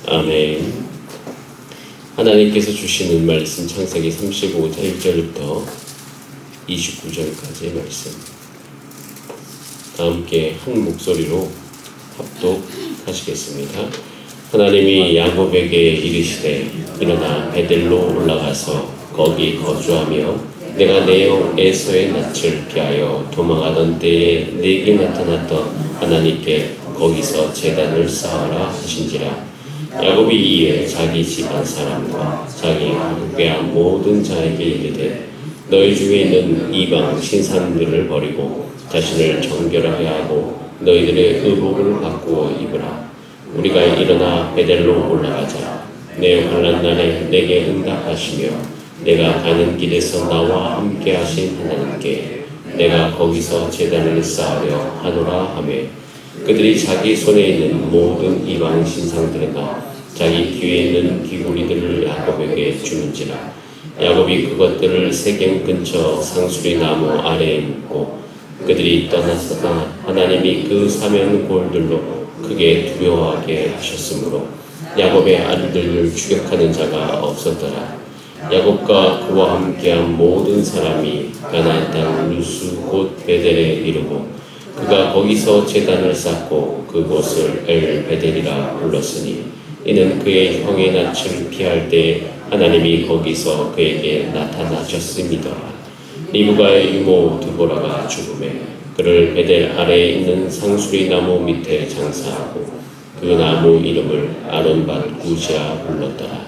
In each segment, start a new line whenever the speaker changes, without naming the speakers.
아멘. 하나님께서 주시는 말씀 창세기 35장 1절부터 29절까지의 말씀. 다 함께 한 목소리로 합독하시겠습니다. 하나님이 야곱에게 이르시되 일어나 베델로 올라가서 거기 거주하며 내가 내 형 에서의 낯을 피하여 도망하던 때에 내게 나타났던 하나님께 거기서 제단을 쌓아라 하신지라. 야곱이 이에 자기 집안 사람과 자기 함께한 모든 자에게 이르되 너희 중에 있는 이방 신상들을 버리고 자신을 정결하게 하고 너희들의 의복을 바꾸어 입으라. 우리가 일어나 베델로 올라가자. 내 환난날에 내게 응답하시며 내가 가는 길에서 나와 함께 하신 하나님께 내가 거기서 제단을 쌓으려 하노라 하며 그들이 자기 손에 있는 모든 이방 신상들과 자기 귀에 있는 귀고리들을 야곱에게 주는지라. 야곱이 그것들을 세겜 근처 상수리 나무 아래에 묻고 그들이 떠났으나 하나님이 그 사면 골들로 크게 두려워하게 하셨으므로 야곱의 아들들을 추격하는 자가 없었더라. 야곱과 그와 함께한 모든 사람이 가나안 땅 루스 곧 베델에 이르고 그가 거기서 제단을 쌓고 그곳을 엘 베델이라 불렀으니 이는 그의 형의 낯을 피할 때 하나님이 거기서 그에게 나타나셨습니다. 리브가의 이모 드보라가 죽음에 그를 베델 아래에 있는 상수리 나무 밑에 장사하고 그 나무 이름을 아론밭 구시라 불렀더라.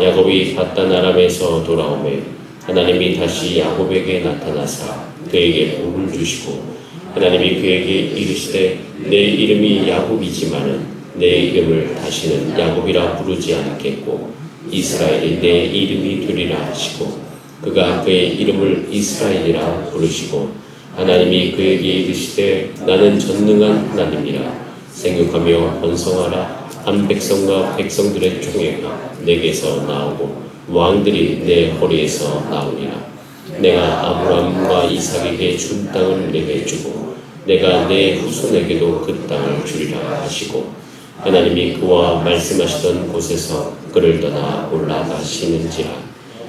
야곱이 밧단 아람에서 돌아오매 하나님이 다시 야곱에게 나타나사 그에게 복을 주시고 하나님이 그에게 이르시되 내 이름이 야곱이지만은 내 이름을 다시는 야곱이라 부르지 않겠고 이스라엘이 내 이름이 되리라 하시고 그가 그의 이름을 이스라엘이라 부르시고 하나님이 그에게 이르시되 나는 전능한 하나님이라 생육하며 번성하라. 한 백성과 백성들의 총회가 내게서 나오고 왕들이 내 허리에서 나오리라. 내가 아브라함과 이삭에게 준 땅을 내게 주고 내가 내 후손에게도 그 땅을 주리라 하시고 하나님이 그와 말씀하시던 곳에서 그를 떠나 올라가시는지라.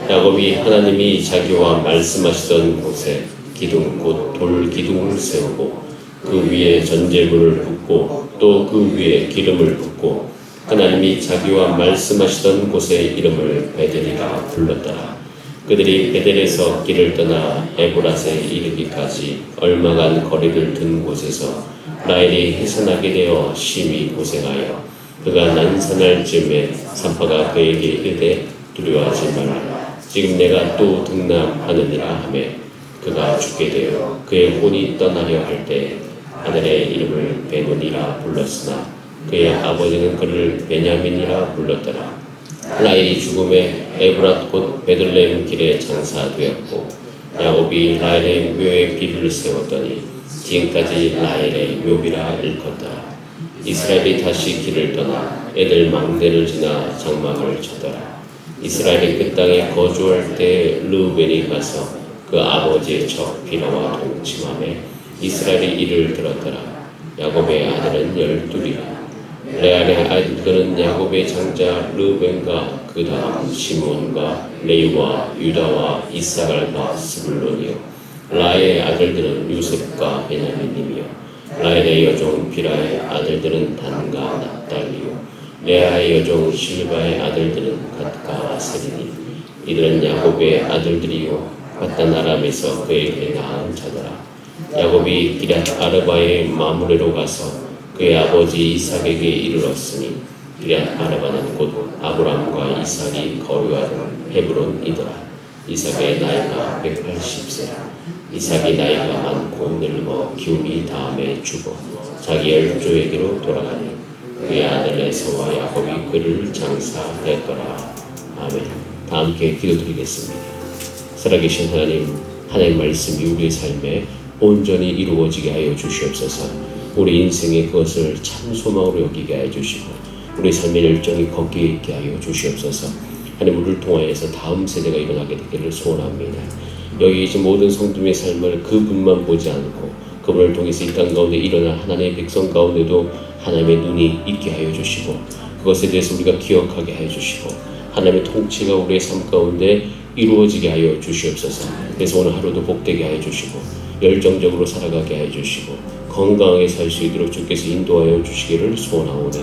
야곱이 하나님이 자기와 말씀하시던 곳에 기둥 곧 돌 기둥을 세우고 그 위에 전제물을 붓고 또 그 위에 기름을 붓고 하나님이 자기와 말씀하시던 곳의 이름을 베델이라 불렀더라. 그들이 베델에서 길을 떠나 에브랏에 이르기까지 얼마간 거리를 든 곳에서 라헬이 해산하게 되어 심히 고생하여 그가 난산할 즈음에 산파가 그에게 이르되 두려워하지 말라. 지금 내가 또 등남하느니라 하며 그가 죽게 되어 그의 혼이 떠나려 할 때 아들의 이름을 베논이라 불렀으나 그의 아버지는 그를 베냐민이라 불렀더라. 라헬이 죽음에 에브랏 곧 베들레헴 길에 장사되었고 야곱이 라헬의 묘에 비를 세웠더니 지금까지 라헬의 묘비라 일컫더라. 이스라엘이 다시 길을 떠나 에델 망대를 지나 장막을 쳤더라. 이스라엘이 그 땅에 거주할 때 르우벤이 가서 그 아버지의 적 비라와 동침하며 이스라엘이 이를 들었더라. 야곱의 아들은 12이라. 레알의 아들들은 야곱의 장자 르우벤과 그 다음 시몬과 레위와 유다와 이사갈과 스불론이요. 라의 아들들은 요셉과 베냐민이며 라헬의 여종 비라의 아들들은 단과 납달리요. 레아의 여종 실바의 아들들은 갓과 아셀이니 이들은 야곱의 아들들이요 밧단 아람에서 그에게 낳은 자더라. 야곱이 기럇 아르바의 마므레로 가서 그의 아버지 이삭에게 이르렀으니 기럇 아르바는 곧 아브람과 이삭이 거류하던 헤브론이더라. 이삭의 나이가 180세라. 이삭이 나이가 많고 늙어 기운이 다음에 죽어 자기 열조에게로 돌아가니 그의 아들 에서와 야곱이 그를 장사했더라. 아멘. 다 함께 기도드리겠습니다. 살아계신 하나님, 하나님 말씀이 우리의 삶에 온전히 이루어지게 하여 주시옵소서. 우리 인생의 그것을 참 소망으로 여기게 하여 주시고 우리 삶의 열정이 거기에 있게 하여 주시옵소서. 하나님 우리를 통하여서 다음 세대가 일어나게 되기를 소원합니다. 여기 계신 모든 성도의 삶을 그분만 보지 않고 그분을 통해서 이 땅 가운데 일어날 하나님의 백성 가운데도 하나님의 눈이 있게 하여 주시고 그것에 대해서 우리가 기억하게 해 주시고 하나님의 통치가 우리의 삶 가운데 이루어지게 하여 주시옵소서. 그래서 오늘 하루도 복되게 하여 주시고 열정적으로 살아가게 하여 주시고 건강하게 살 수 있도록 주께서 인도하여 주시기를 소원하오니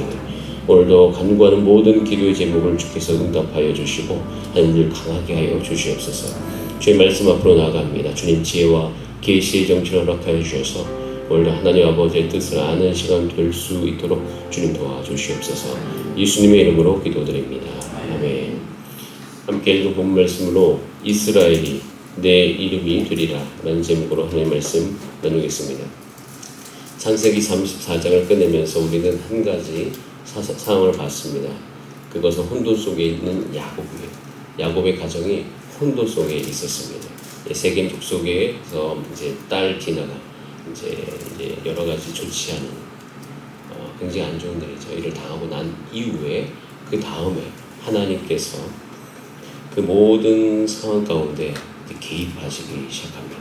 오늘도 간구하는 모든 기도의 제목을 주께서 응답하여 주시고 하나님을 강하게 하여 주시옵소서. 주의 말씀 앞으로 나아갑니다. 주님 지혜와 계시의 정신을 허락하여 주셔서 오늘도 하나님 아버지의 뜻을 아는 시간 될 수 있도록 주님 도와주시옵소서. 예수님의 이름으로 기도드립니다. 아멘. 함께 읽은 본 말씀으로 이스라엘이 내 이름이 되리라 라는 제목으로 하나님의 말씀 나누겠습니다. 창세기 34장을 끝내면서 우리는 한 가지 상황을 봤습니다. 그것은 혼돈 속에 있는 야곱이에요. 야곱의 가정이 혼돈 속에 있었습니다. 세겜 족속에서 이제 딸 디나가 이제 여러 가지 좋지 않은 굉장히 안 좋은 일이죠. 이를 당하고 난 이후에 그 다음에 하나님께서 그 모든 상황 가운데 개입하시기 시작합니다.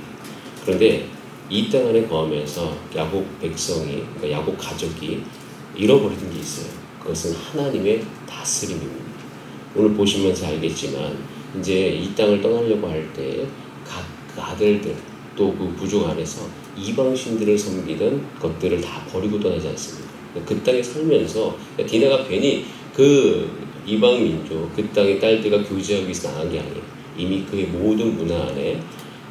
그런데 이 땅 안에 거하면서 야곱 백성이, 그러니까 야곱 가족이 잃어버리는 게 있어요. 그것은 하나님의 다스림입니다. 오늘 보시면서 알겠지만 이제 이 땅을 떠나려고 할 때 각 그 아들들 또 그 부족 안에서 이방신들을 섬기던 것들을 다 버리고 떠나지 않습니까? 그 땅에 살면서 디나가 괜히 그 이방 민족, 그 땅의 딸들과 교제하기 위해서 나간 게 아니에요. 이미 그의 모든 문화 안에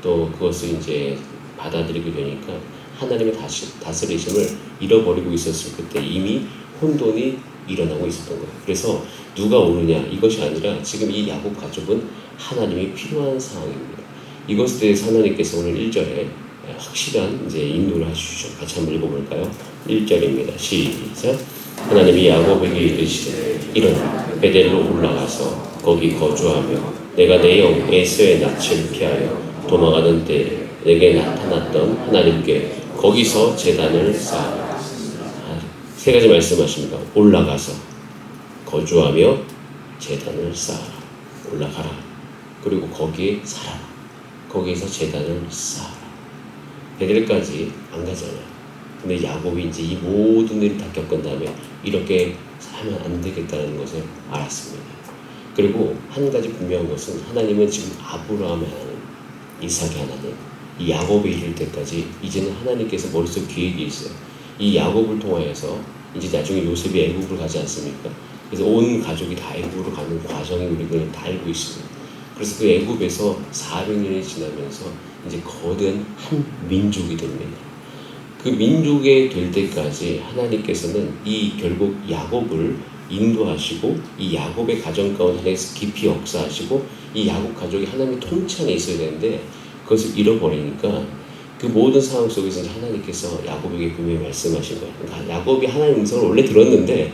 또 그것을 이제 받아들이게 되니까 하나님의 다스리심을 잃어버리고 있었을 그때 이미 혼돈이 일어나고 있었던 거예요. 그래서 누가 오느냐 이것이 아니라 지금 이 야곱 가족은 하나님이 필요한 상황입니다. 이것에 대해서 하나님께서 오늘 1절에 확실한 이제 인도를 해주시죠. 같이 한번 읽어볼까요? 1절입니다. 시작. 하나님이 야곱에게 이르시되 일어나 베델로 올라가서 거기 거주하며 내가 내 영 에서의 낯을 피하여 도망하던 때에 내게 나타났던 하나님께 거기서 제단을 쌓아라. 세 가지 말씀하십니다. 올라가서 거주하며 제단을 쌓아라. 올라가라. 그리고 거기에 살아라. 거기에서 제단을 쌓아라. 베델까지 안 가잖아요. 근데 야곱이 이제 이 모든 일을 다 겪은 다음에 이렇게 하면 안 되겠다는 것을 알았습니다. 그리고 한 가지 분명한 것은 하나님은 지금 아브라함의 하나님, 이삭의 하나님, 이 야곱에 이를 때까지 이제는 하나님께서 머릿속 계획이 있어요. 이 야곱을 통하여서 이제 나중에 요셉이 애굽을 가지 않습니까? 그래서 온 가족이 다 애굽으로 가는 과정이 우리는 다 알고 있습니다. 그래서 그 애굽에서 400년이 지나면서 이제 거대한 한 민족이 됩니다. 그 민족이 될 때까지 하나님께서는 이 결국 야곱을 인도하시고 이 야곱의 가정 가운데 깊이 역사하시고 이 야곱 가족이 하나님의 통치 안에 있어야 되는데 그것을 잃어버리니까 그 모든 상황 속에서 하나님께서 야곱에게 분명히 말씀하신 거예요. 그러니까 야곱이 하나님의 음성을 원래 들었는데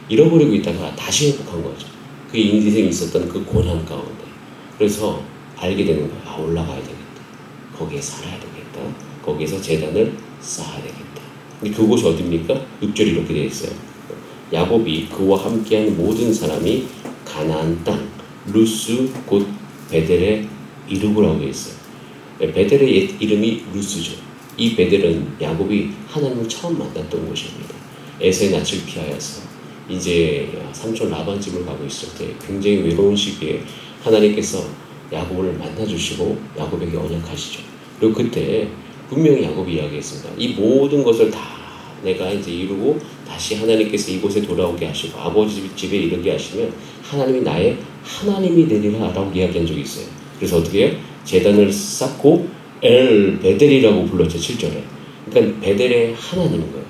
잃어버리고 있다가 다시 회복한 거죠. 그 인생에 있었던 그 고난 가운데. 그래서 알게 되는 거예요. 아, 올라가야 되겠다. 거기에 살아야 되겠다. 거기에서 제단을 쌓아야 되겠다. 근데 그곳이 어디입니까? 6절이 이렇게 되어 있어요. 야곱이 그와 함께한 모든 사람이 가나안 땅 루스 곧 베델에 이르고라고 되어 있어요. 베델의 옛 이름이 루스죠. 이 베델은 야곱이 하나님을 처음 만났던 곳입니다. 에서의 낯을 피하여서 이제 삼촌 라반 집을 가고 있을 때 굉장히 외로운 시기에 하나님께서 야곱을 만나주시고 야곱에게 언약하시죠. 그리고 그때 분명히 야곱이 이야기했습니다. 이 모든 것을 다 내가 이제 이루고 다시 하나님께서 이곳에 돌아오게 하시고 아버지 집에 이르게 하시면 하나님이 나의 하나님이 되리라 라고 이야기한 적이 있어요. 그래서 어떻게 해요? 제단을 쌓고 엘 베델이라고 불렀죠. 7절에. 그러니까 베델의 하나님인 거예요.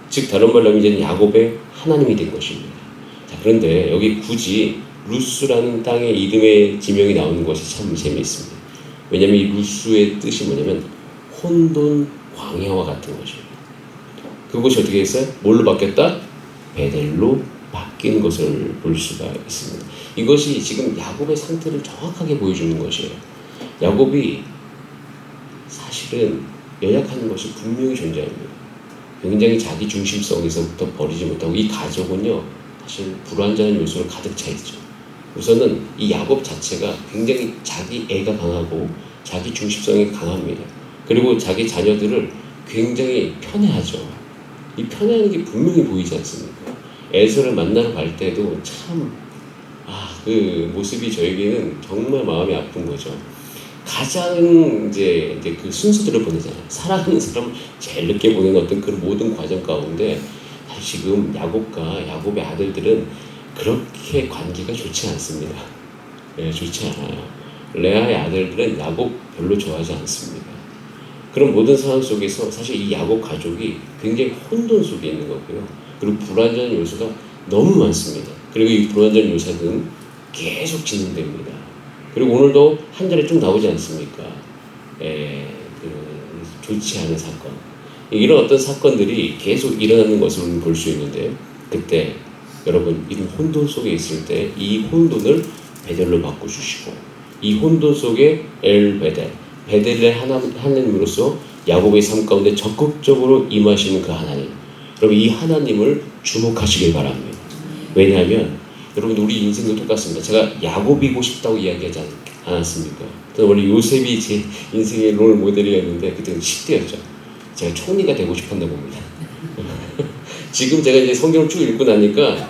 즉 다른 말로 하면 이제는 야곱의 하나님이 된 것입니다. 자, 그런데 여기 굳이 루스라는 땅의 이름의 지명이 나오는 것이 참 재미있습니다. 왜냐하면 이 루스의 뜻이 뭐냐면 혼돈 광야와 같은 것입니다. 그것이 어떻게 했어요? 뭘로 바뀌었다? 베델로 바뀐 것을 볼 수가 있습니다. 이것이 지금 야곱의 상태를 정확하게 보여주는 것이에요. 야곱이 사실은 연약한 것이 분명히 존재합니다. 굉장히 자기 중심성에서부터 버리지 못하고 이 가족은요 사실 불완전한 요소로 가득 차 있죠. 우선은 이 야곱 자체가 굉장히 자기 애가 강하고 자기 중심성이 강합니다. 그리고 자기 자녀들을 굉장히 편애하죠. 이 편애하는 게 분명히 보이지 않습니까? 에서를 만나러 갈 때도 그 모습이 저에게는 정말 마음이 아픈 거죠. 가장 이제 그 순서대로 보내잖아요. 사랑하는 사람을 제일 늦게 보내는 어떤 그런 모든 과정 가운데 사실 지금 야곱의 아들들은 그렇게 관계가 좋지 않습니다. 네, 좋지 않아요. 레아의 아들들은 야곱 별로 좋아하지 않습니다. 그런 모든 상황 속에서 사실 이 야곱 가족이 굉장히 혼돈 속에 있는 거고요. 그리고 불완전한 요소가 너무 많습니다. 그리고 이 불완전한 요소는 계속 진행됩니다. 그리고 오늘도 한 절에 쭉 나오지 않습니까? 좋지 않은 사건. 이런 어떤 사건들이 계속 일어나는 것을 볼 수 있는데, 그때 여러분 이런 혼돈 속에 있을 때 이 혼돈을 베델로 바꿔주시고, 이 혼돈 속에 베델의 하나님으로서 야곱의 삶 가운데 적극적으로 임하시는 그 하나님, 여러분 이 하나님을 주목하시길 바랍니다. 왜냐하면 여러분 우리 인생도 똑같습니다. 제가 야곱이고 싶다고 이야기하지 않았습니까? 저는 원래 요셉이 제 인생의 롤 모델이었는데 그때는 10대였죠. 제가 총리가 되고 싶었나 봅니다. 지금 제가 이제 성경을 쭉 읽고 나니까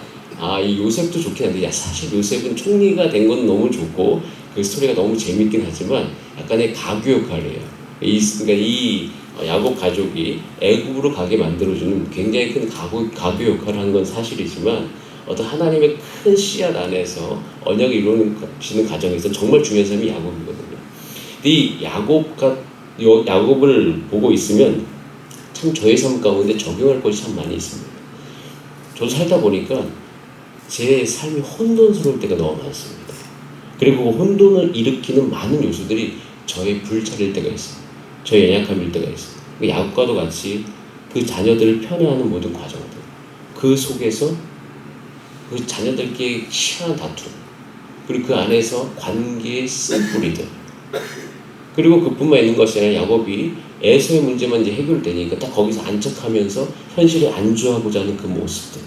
이 요셉도 좋긴 한데 사실 요셉은 총리가 된 건 너무 좋고 그 스토리가 너무 재밌긴 하지만 약간의 가교 역할이에요. 그러니까 이 야곱 가족이 애굽으로 가게 만들어주는 굉장히 큰 가교 역할을 하는 건 사실이지만 어떤 하나님의 큰 씨앗 안에서 언약을 이루어지는 과정에서 정말 중요한 사람이 야곱이거든요. 이 야곱을 보고 있으면 참 저의 삶 가운데 적용할 것이 참 많이 있습니다. 저도 살다 보니까 제 삶이 혼돈스러울 때가 너무 많습니다. 그리고 그 혼돈을 일으키는 많은 요소들이 저의 불찰일 때가 있어요. 저의 연약함일 때가 있어요. 야곱과도 같이 그 자녀들을 편애하는 모든 과정들, 그 속에서 그 자녀들끼리 치열한 다툼, 그리고 그 안에서 관계의 쓴뿌리들, 그리고 그뿐만 있는 것이 아니라 야곱이 에서의 문제만 이제 해결되니까 딱 거기서 안착하면서 현실을 안주하고자 하는 그 모습들.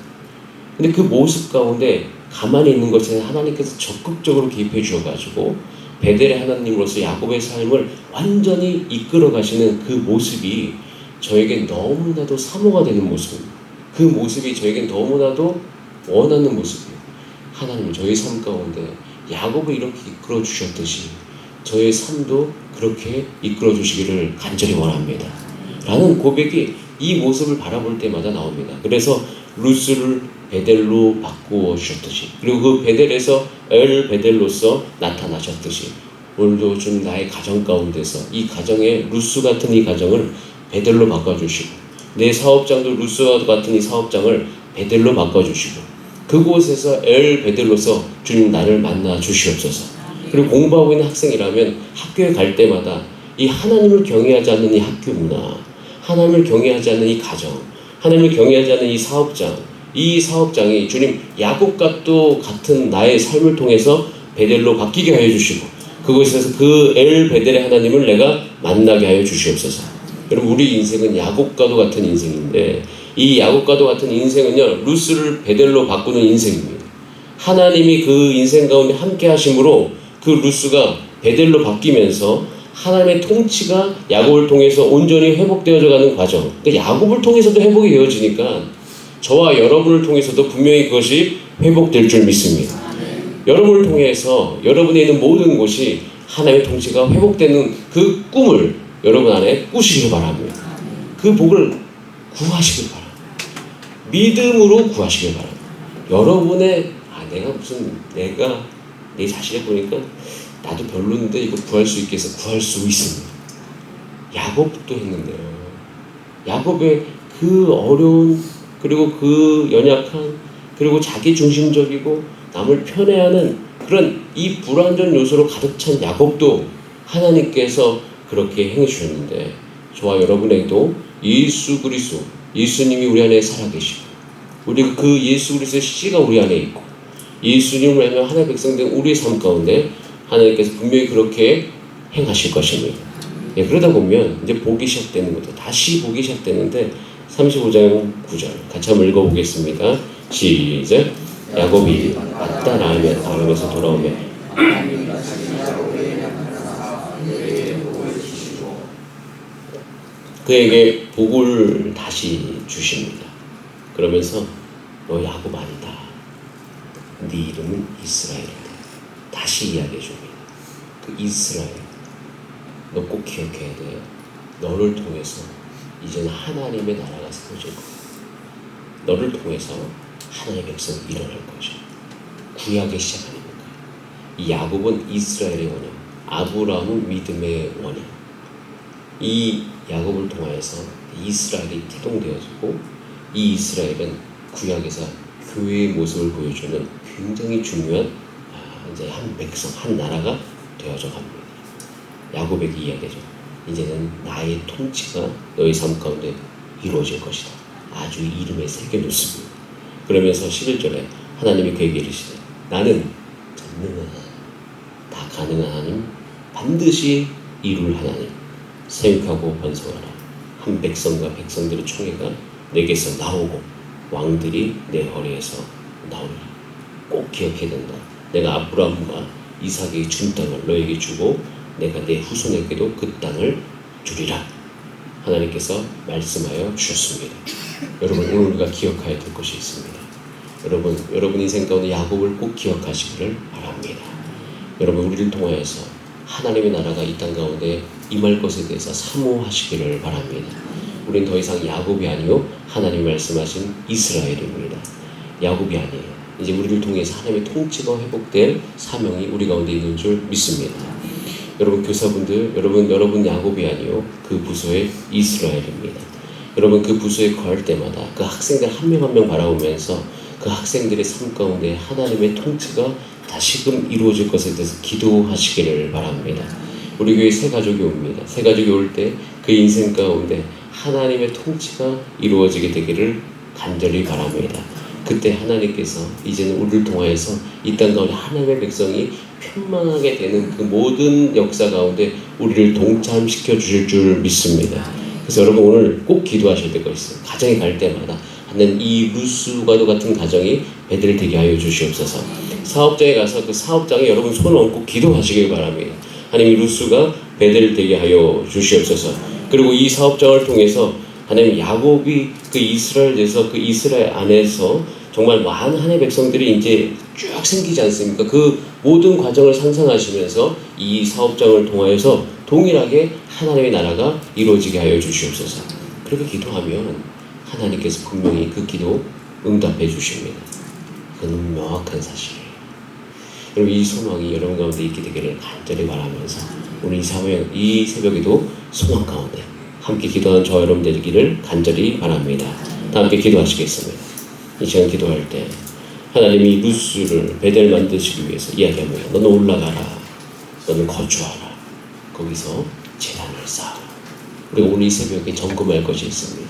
근데 그 모습 가운데 가만히 있는 것이 아니라 하나님께서 적극적으로 개입해 주셔가지고 베델의 하나님으로서 야곱의 삶을 완전히 이끌어 가시는 그 모습이 저에겐 너무나도 사모가 되는 모습입니다. 그 모습이 저에겐 너무나도 원하는 모습이에요. 하나님은 저의 삶 가운데 야곱을 이렇게 이끌어 주셨듯이 저의 삶도 그렇게 이끌어 주시기를 간절히 원합니다. 라는 고백이 이 모습을 바라볼 때마다 나옵니다. 그래서 루스를 베델로 바꾸어 주셨듯이, 그리고 그 베델에서 베델로서 나타나셨듯이 오늘도 좀 나의 가정 가운데서 이 가정의 루스 같은 이 가정을 베델로 바꿔주시고, 내 사업장도 루스와 같은 이 사업장을 베델로 바꿔주시고, 그곳에서 베델로서 주님 나를 만나 주시옵소서. 그리고 공부하고 있는 학생이라면 학교에 갈 때마다 이 하나님을 경외하지 않는 이 학교 문화, 하나님을 경외하지 않는 이 가정, 하나님을 경외하지 않는 이 사업장이 주님 야곱과 또 같은 나의 삶을 통해서 베델로 바뀌게 하여 주시고, 그곳에서 그 베델의 하나님을 내가 만나게 하여 주시옵소서. 여러분 우리 인생은 야곱과도 같은 인생인데, 이 야곱과도 같은 인생은요 루스를 베델로 바꾸는 인생입니다. 하나님이 그 인생 가운데 함께 하심으로 그 루스가 베델로 바뀌면서 하나님의 통치가 야곱을 통해서 온전히 회복되어져 가는 과정. 그러니까 야곱을 통해서도 회복이 되어지니까 저와 여러분을 통해서도 분명히 그것이 회복될 줄 믿습니다. 여러분을 통해서 여러분에 있는 모든 것이 하나님의 통치가 회복되는 그 꿈을 여러분 안에 꾸시길 바랍니다. 그 복을 구하시길 바랍니다. 믿음으로 구하시길 바랍니다. 여러분의 내가 내 자신을 보니까 나도 별론데 이거 구할 수 있겠어. 구할 수 있습니다. 야곱도 했는데요. 야곱의 그 어려운, 그리고 그 연약한, 그리고 자기 중심적이고 남을 편애하는 그런 이 불완전 요소로 가득 찬 야곱도 하나님께서 그렇게 행해 주셨는데, 저와 여러분에게도 예수 그리스도, 예수님이 우리 안에 살아계시고, 우리 그 예수 그리스도의 씨가 우리 안에 있고, 예수님을 알면 하나님의 백성된 우리의 삶 가운데 하나님께서 분명히 그렇게 행하실 것입니다. 예, 그러다 보면 이제 보기 시작되는 거죠. 다시 보기 시작되는데 35장 9절 같이 한번 읽어보겠습니다. 시작. 야곱이 아람에서 돌아오며 그에게 복을 다시 주십니다. 그러면서 너 야곱 아니다. 네 이름은 이스라엘이다. 다시 이야기해 줍니다. 그 이스라엘, 너 꼭 기억해야 돼. 너를 통해서 이제는 하나님의 나라가 세워질 거야. 너를 통해서 하나님의 백성이 일어날 것이야. 구약의 시작 아닙니까? 이 야곱은 이스라엘의 원형, 아브라함은 믿음의 원형. 이 야곱을 통하여서 이스라엘이 태동되어지고, 이 이스라엘은 구약에서 교회의 모습을 보여주는 굉장히 중요한 이제 한 백성, 한 나라가 되어져 갑니다. 야곱에게 이야기하죠. 이제는 나의 통치가 너의 삶 가운데 이루어질 것이다. 아주 이름에 새겨놓습니다. 그러면서 11절에 하나님이 그에게 이르시되 나는 전능한 하나님, 다 가능한 하나님, 반드시 이룰 하나님, 세육하고 번성하라. 한 백성과 백성들의 총회가 내게서 나오고 왕들이 내 허리에서 나오리라. 꼭 기억해야 된다. 내가 아브라함과 이삭에게 준 땅을 너에게 주고 내가 내 후손에게도 그 땅을 주리라. 하나님께서 말씀하여 주셨습니다. 여러분, 오늘 우리가 기억해야 될 것이 있습니다. 여러분 인생 가운데 야곱을 꼭 기억하시기를 바랍니다. 여러분, 우리를 통하여서 하나님의 나라가 이 땅 가운데 임할 것에 대해서 사모하시기를 바랍니다. 우리는 더 이상 야곱이 아니요 하나님이 말씀하신 이스라엘입니다. 야곱이 아니에요. 이제 우리를 통해서 하나님의 통치가 회복될 사명이 우리 가운데 있는 줄 믿습니다. 여러분 교사분들, 여러분 야곱이 아니요 그 부서의 이스라엘입니다. 여러분 그 부서에 거할 때마다 그 학생들 한 명 한 명 바라보면서 그 학생들의 삶 가운데 하나님의 통치가 다시금 이루어질 것에 대해서 기도하시기를 바랍니다. 우리 교회 새 가족이 옵니다. 새 가족이 올 때 그 인생 가운데 하나님의 통치가 이루어지게 되기를 간절히 바랍니다. 그때 하나님께서 이제는 우리를 통하여서 이 땅 가운데 하나님의 백성이 편망하게 되는 그 모든 역사 가운데 우리를 동참시켜 주실 줄 믿습니다. 그래서 여러분 오늘 꼭 기도하셔야 될 것 있어요. 가정에 갈 때마다 하나님 이 루스과도 같은 가정이 베델 되게 하여 주시옵소서. 사업장에 가서 그 사업장에 여러분 손을 얹고 기도하시길 바랍니다. 하나님 루스가 베델 되게 하여 주시옵소서. 그리고 이 사업장을 통해서 하나님 야곱이 그 이스라엘에서 그 이스라엘 안에서 정말 많은 하나님의 백성들이 이제 쭉 생기지 않습니까? 그 모든 과정을 상상하시면서 이 사업장을 통하여서 동일하게 하나님의 나라가 이루어지게 하여 주시옵소서. 그렇게 기도하면 하나님께서 분명히 그 기도 응답해 주십니다. 그건 명확한 사실이에요. 여러분 이 소망이 여러분 가운데 있게 되기를 간절히 바라면서 오늘 이 새벽에도 소망 가운데 함께 기도하는 저와 여러분 되기를 간절히 바랍니다. 다 함께 기도하시겠습니다. 이 시간 기도할 때 하나님이 루스를 베델 만드시기 위해서 이야기합니다. 너는 올라가라. 너는 거주하라. 거기서 제단을 쌓아라. 우리가 오늘 이 새벽에 점검할 것이 있습니다.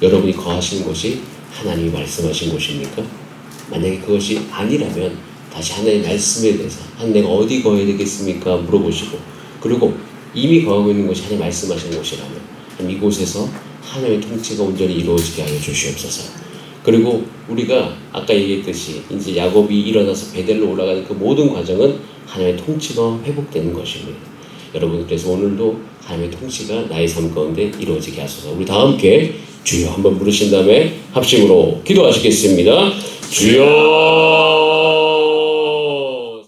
여러분이 거하시는 곳이 하나님이 말씀하신 곳입니까? 만약에 그것이 아니라면 다시 하나님의 말씀에 대해서 내가 어디 거해야 되겠습니까? 물어보시고 그리고 이미 거하고 있는 곳이 하나님 말씀하신 곳이라면 이곳에서 하나님의 통치가 온전히 이루어지게 하여 주시옵소서. 그리고 우리가 아까 얘기했듯이 이제 야곱이 일어나서 베델로 올라가는 그 모든 과정은 하나님의 통치가 회복되는 것입니다. 여러분 그래서 오늘도 하나님의 통치가 나의 삶 가운데 이루어지게 하소서. 우리 다 함께 주여 한번 부르신 다음에 합심으로 기도하시겠습니다. 주여